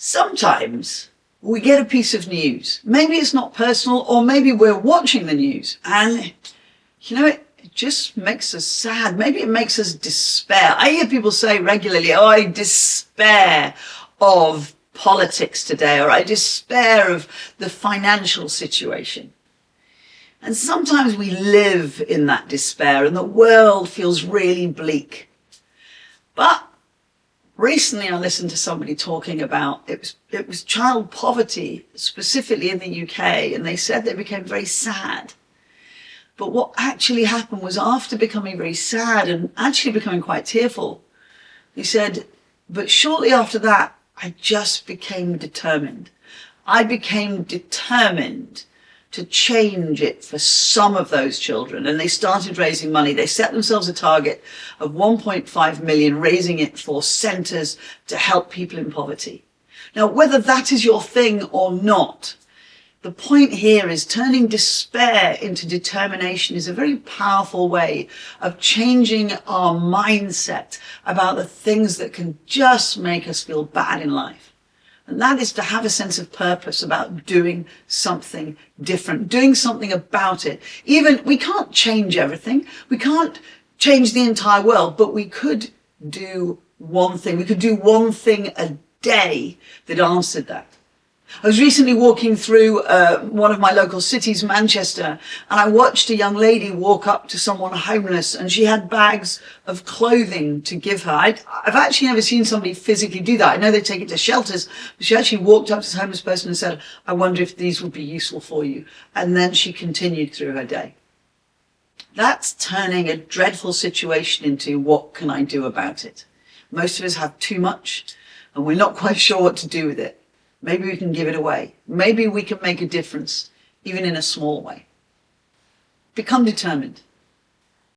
Sometimes we get a piece of news. Maybe it's not personal, or maybe we're watching the news and, it just makes us sad. Maybe it makes us despair. I hear people say regularly, oh, I despair of politics today, or I despair of the financial situation. And sometimes we live in that despair and the world feels really bleak. But recently I listened to somebody talking about, it was child poverty, specifically in the UK, and they said they became very sad. But what actually happened was, after becoming very sad and actually becoming quite tearful, he said, but shortly after that, I just became determined. I became determined to change it for some of those children. And they started raising money. They set themselves a target of 1.5 million, raising it for centres to help people in poverty. Now, whether that is your thing or not, the point here is turning despair into determination is a very powerful way of changing our mindset about the things that can just make us feel bad in life. And that is to have a sense of purpose about doing something different, doing something about it. Even, we can't change everything. We can't change the entire world, but we could do one thing. We could do one thing a day that answered that. I was recently walking through one of my local cities, Manchester, and I watched a young lady walk up to someone homeless, and she had bags of clothing to give her. I've actually never seen somebody physically do that. I know they take it to shelters, but she actually walked up to this homeless person and said, I wonder if these would be useful for you. And then she continued through her day. That's turning a dreadful situation into, what can I do about it? Most of us have too much, and we're not quite sure what to do with it. Maybe we can give it away. Maybe we can make a difference, even in a small way. Become determined.